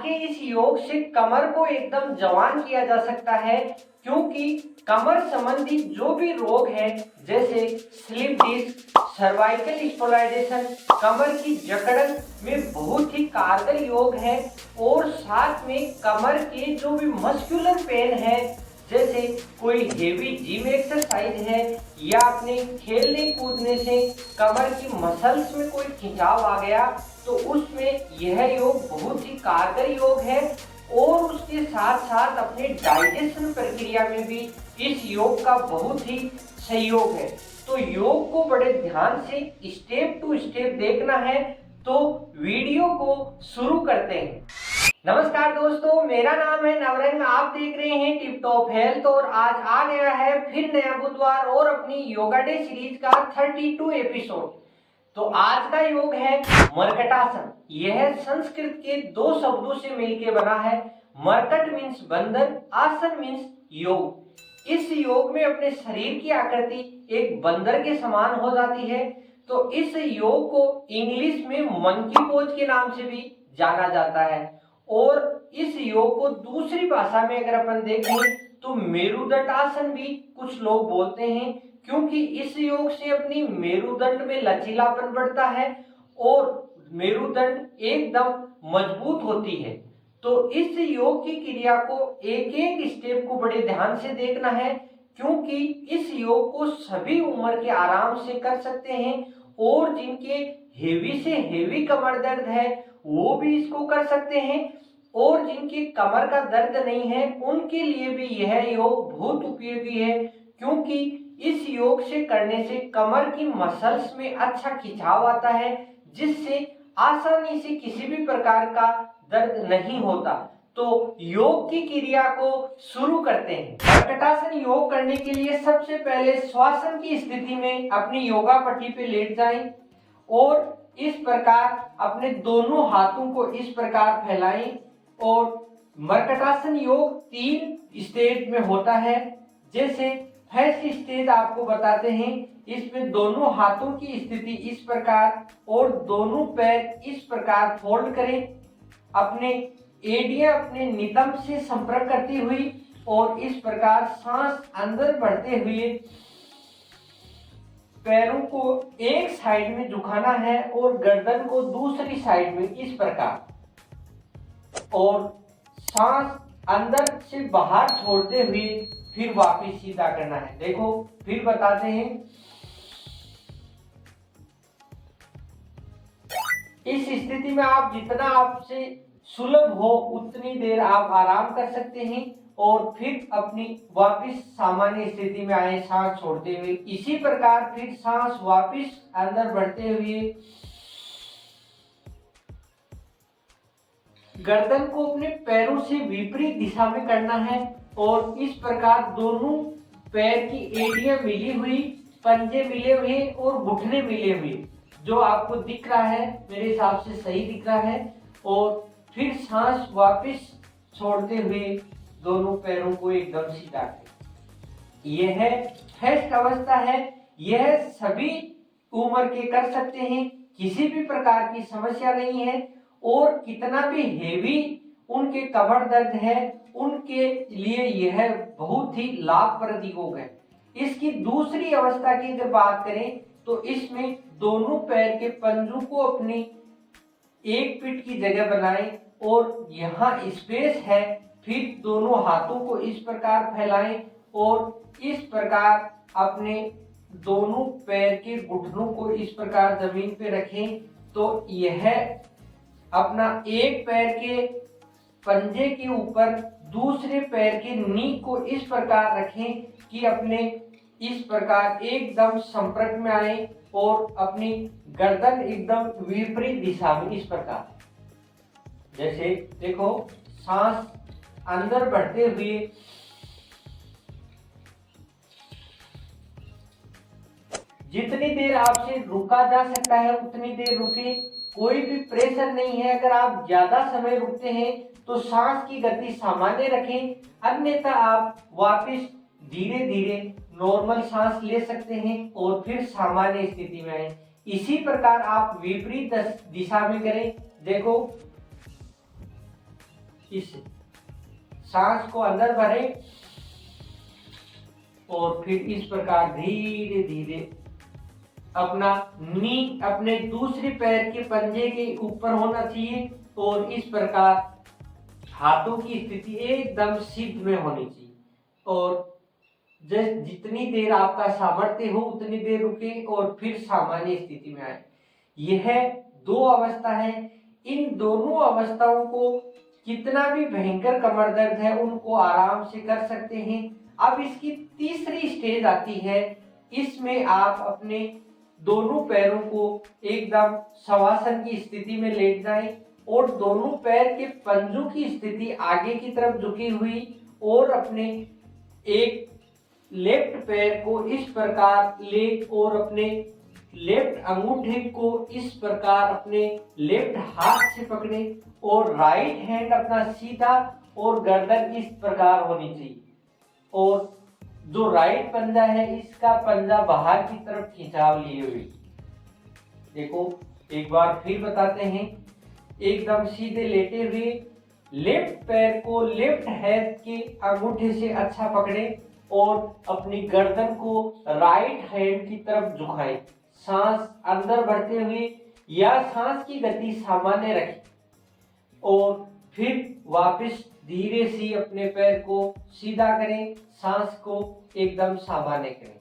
के इस योग से कमर को एकदम जवान किया जा सकता है, क्योंकि कमर संबंधी जो भी रोग है जैसे स्लिप डिस्क, सर्वाइकल स्पॉलाइजेशन, कमर की जकड़न में बहुत ही कारगर योग है। और साथ में कमर के जो भी मस्कुलर पेन है, जैसे कोई हेवी जिम एक्सरसाइज है या अपने खेलने कूदने से कमर की मसल्स में कोई खिंचाव आ गया, तो उसमें यह योग बहुत ही कारगर योग है। और उसके साथ साथ अपने डाइजेशन प्रक्रिया में भी इस योग का बहुत ही सहयोग है। तो योग को बड़े ध्यान से स्टेप टू स्टेप देखना है, तो वीडियो को शुरू करते हैं। नमस्कार दोस्तों, मेरा नाम है नवरंग, आप देख रहे हैं टिप टॉप हेल्थ। और आज आ गया है फिर नया बुधवार और अपनी योगा डे सीरीज का 32 एपिसोड। तो आज का योग है मर्कटासन। यह संस्कृत के दो शब्दों से मिलकर बना है। मर्कट मीन्स बंधन, आसन मीन्स योग। इस योग में अपने शरीर की आकृति एक बंदर के समान हो जाती है। तो इस योग को इंग्लिश में मंकी पोज के नाम से भी जाना जाता है। और इस योग को दूसरी भाषा में अगर अपन देखें तो मेरुदंड आसन भी कुछ लोग बोलते हैं, क्योंकि इस योग से अपनी मेरुदंड में लचीलापन बढ़ता है और मेरुदंड एकदम मजबूत होती है। तो इस योग की क्रिया को एक एक स्टेप को बड़े ध्यान से देखना है, क्योंकि इस योग को सभी उम्र के आराम से कर सकते हैं। और जिनके हेवी से हेवी कमर दर्द है वो भी इसको कर सकते हैं, और जिनकी कमर का दर्द नहीं है उनके लिए भी यह योग बहुत उपयोगी है, क्योंकि इस योग से करने से कमर की मसल्स में अच्छा खिंचाव आता है, जिससे आसानी से किसी भी प्रकार का दर्द नहीं होता। तो योग की क्रिया को शुरू करते हैं। मर्कटासन योग करने के लिए सबसे पहले श्वासन की स्थिति में अपनी योगा पट्टी पे लेट जाएं और इस प्रकार अपने दोनों हाथों को इस प्रकार फैलाएं। और मर्कटासन योग 3 स्टेज में होता है। जैसे फर्स्ट स्टेज आपको बताते हैं, इसमें दोनों हाथों की स्थिति इस प्रकार और दोनों पैर इस प्रकार फोल्ड करें, अपने एड़ियां अपने नितंब से संपर्क करती हुई, और इस प्रकार सांस अंदर बढ़ते हुए पैरों को एक साइड में झुकाना है और गर्दन को दूसरी साइड में इस प्रकार, और सांस अंदर से बाहर छोड़ते हुए फिर वापस सीधा करना है। देखो फिर बताते हैं। इस स्थिति में आप जितना आपसे सुलभ हो उतनी देर आप आराम कर सकते हैं, और फिर अपनी वापस सामान्य स्थिति में आए सांस छोड़ते हुए। इसी प्रकार फिर सांस वापस अंदर बढ़ते हुए गर्दन को अपने पैरों से विपरीत दिशा में करना है, और इस प्रकार दोनों पैर की एड़ियां मिली हुई, पंजे मिले हुए और घुटने मिले हुए, जो आपको दिख रहा है मेरे हिसाब से सही दिख रहा है। और फिर सांस वापस छोड़ते हुए दोनों पैरों को एकदम सीधा करें। यह फर्स्ट अवस्था है। यह सभी उम्र के कर सकते हैं, किसी भी प्रकार की समस्या नहीं है। और कितना भी हेवी उनके कमर दर्द है उनके लिए यह बहुत ही लाभप्रद योग है। इसकी दूसरी अवस्था की अगर बात करें तो इसमें दोनों पैर के पंजों को अपनी एक पीठ की जगह बनाएं और यहाँ स्पेस है। फिर दोनों हाथों को इस प्रकार फैलाएं और इस प्रकार अपने दोनों पैर के घुटनों को इस प्रकार जमीन पे रखें। तो यह अपना एक पैर के पंजे के ऊपर दूसरे पैर के नी को इस प्रकार रखें कि अपने इस प्रकार एकदम संपर्क में आए, और अपनी गर्दन एकदम विपरीत दिशा में इस प्रकार। जैसे देखो सांस अंदर बढ़ते हुए जितनी देर आपसे रुका जा सकता है उतनी देर रुके, कोई भी प्रेशर नहीं है। अगर आप ज्यादा समय रुकते हैं तो सांस की गति सामान्य रखें, अन्यथा आप वापस धीरे धीरे नॉर्मल सांस ले सकते हैं और फिर सामान्य स्थिति में आए। इसी प्रकार आप विपरीत दिशा में करें। देखो इस सांस को अंदर भरें और फिर इस प्रकार धीरे धीरे अपना नी अपने दूसरे पैर के पंजे के ऊपर होना चाहिए और इस प्रकार हाथों की स्थिति एकदम सिद्ध में होनी चाहिए। और जितनी देर आपका सामर्थ्य हो उतनी देर रुके और फिर सामान्य स्थिति में आए। यह दो अवस्था है। इन दोनों अवस्थाओं को कितना भी भयंकर कमर दर्द है उनको आराम से कर सकते हैं। अब इसकी तीसरी स्टेज आती है। इसमें आप अपने दोनों पैरों को एकदम शवासन की स्थिति में लेट जाएं और दोनों पैर के पंजों की स्थिति आगे की तरफ झुकी हुई और अपने एक लेफ्ट पैर को इस प्रकार ले और अपने लेफ्ट अंगूठे को इस प्रकार अपने लेफ्ट हाथ से पकड़े और राइट हैंड अपना सीधा और गर्दन इस प्रकार होनी चाहिए और जो राइट पंजा है इसका पंजा बाहर की तरफ खिंचाव लिए हुए। देखो एक बार फिर बताते हैं। एकदम सीधे लेटे हुए लेफ्ट पैर को लेफ्ट हैंड के अंगूठे से अच्छा पकड़े और अपनी गर्दन को राइट हैंड की तरफ झुकाएं। सांस अंदर भरते हुए या सांस की गति सामान्य रखें और फिर वापस धीरे से अपने पैर को सीधा करें, सांस को एकदम सामान्य करें।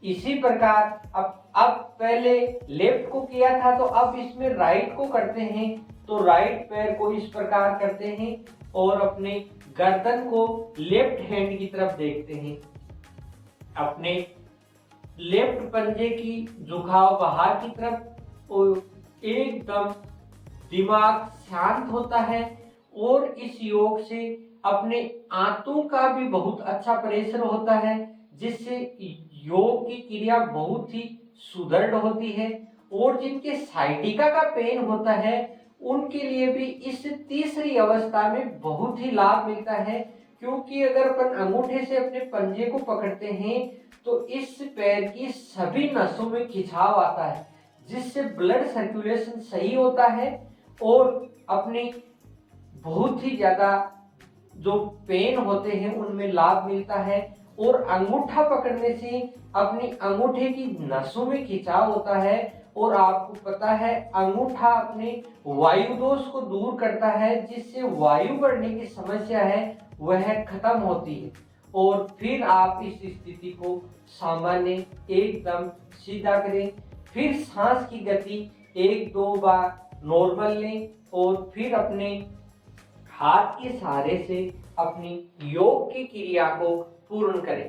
इसी प्रकार अब पहले लेफ्ट को किया था तो अब इसमें राइट को करते हैं। तो राइट पैर को इस प्रकार करते हैं और अपने गर्दन को लेफ्ट हैंड की तरफ देखते हैं। अपने लेफ्ट पंजे की झुकाव बाहर की तरफ और एकदम दिमाग शांत होता है और इस योग से अपने आंतों का भी बहुत अच्छा प्रेशर होता है जिससे योग की क्रिया बहुत ही सुदृढ़ होती है। और जिनके साइटिका का पेन होता है उनके लिए भी इस तीसरी अवस्था में बहुत ही लाभ मिलता है, क्योंकि अगर अपन अंगूठे से अपने पंजे को पकड़ते हैं तो इस पैर की सभी नसों में खिंचाव आता है जिससे ब्लड सर्कुलेशन सही होता है और अपनी बहुत ही ज्यादा जो पेन होते हैं उनमें लाभ मिलता है। और अंगूठा पकड़ने से अपनी अंगूठे की नसों में खिंचाव होता है और आपको पता है अंगूठा अपने वायु दोष को दूर करता है जिससे वायु बढ़ने की समस्या है वह खत्म होती है। और फिर आप इस स्थिति को सामान्य एकदम सीधा करें। फिर सांस की गति 1-2 बार नॉर्मल लें और फिर अपने हाथ के सहारे से अपनी योग की क्रिया को पूर्ण करें।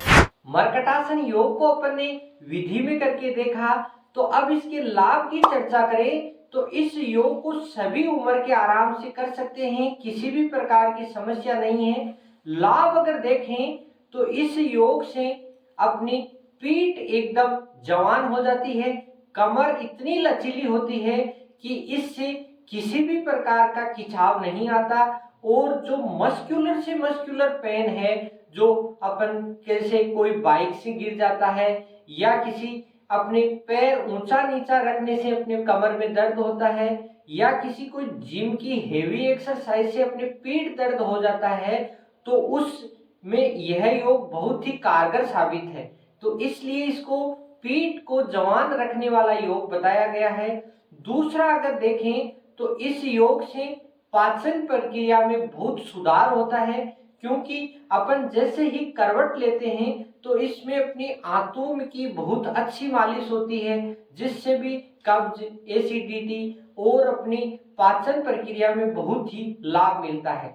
मर्कटासन योग को अपन ने विधि में करके देखा, तो अब इसके लाभ की चर्चा करें तो इस योग को सभी उम्र के आराम से कर सकते हैं, किसी भी प्रकार की समस्या नहीं है। लाभ अगर देखें तो इस योग से अपनी पीठ एकदम जवान हो जाती है, कमर इतनी लचीली होती है कि इससे किसी भी प्रकार का खिंचाव नहीं आता। और जो मस्कुलर से मस्कुलर पेन है, जो अपन कैसे कोई बाइक से गिर जाता है या किसी अपने पैर ऊंचा नीचा रखने से अपने कमर में दर्द होता है या किसी को जिम की हेवी एक्सरसाइज से अपने पीठ दर्द हो जाता है, तो उसमें यह योग बहुत ही कारगर साबित है। तो इसलिए इसको पीठ को जवान रखने वाला योग बताया गया है। दूसरा अगर देखें तो इस योग से पाचन प्रक्रिया में बहुत सुधार होता है, क्योंकि अपन जैसे ही करवट लेते हैं तो इसमें अपनी आंतों की बहुत अच्छी मालिश होती है जिससे भी कब्ज, एसिडिटी और अपनी पाचन प्रक्रिया में बहुत ही लाभ मिलता है।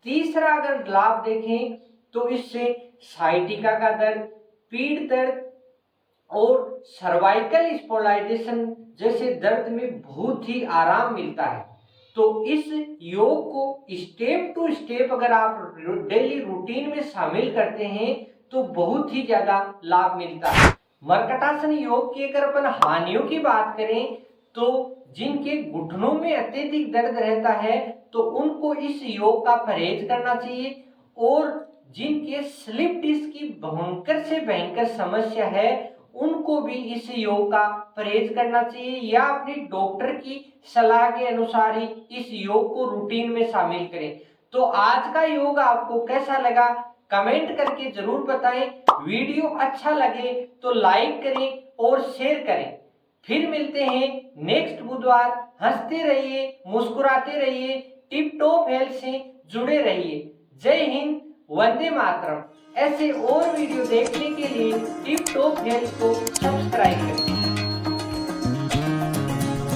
तीसरा अगर लाभ देखें तो इससे साइटिका का दर्द, पीठ दर्द और सर्वाइकल स्पॉन्डिलाइटिस जैसे दर्द में बहुत ही आराम मिलता है। तो इस योग को स्टेप टू स्टेप अगर आप डेली रूटीन में शामिल करते हैं तो बहुत ही ज्यादा लाभ मिलता है। मर्कटासन योग की अगर अपन हानियों की बात करें तो जिनके घुटनों में अत्यधिक दर्द रहता है तो उनको इस योग का परहेज करना चाहिए। और जिनके स्लिप डिस्क की भयंकर से भयंकर समस्या है उनको भी इस योग का परहेज करना चाहिए या अपनी डॉक्टर की सलाह के अनुसार ही इस योग को रूटीन में शामिल करें। तो आज का योग आपको कैसा लगा कमेंट करके जरूर बताएं। वीडियो अच्छा लगे तो लाइक करें और शेयर करें। फिर मिलते हैं नेक्स्ट बुधवार। हंसते रहिए, मुस्कुराते रहिए, टिप टॉप हेल्थ से जुड़े रहिए। जय हिंद, वंदे मातरम। ऐसे और वीडियो देखने के लिए टिप टॉप हेल्थ को सब्सक्राइब करें।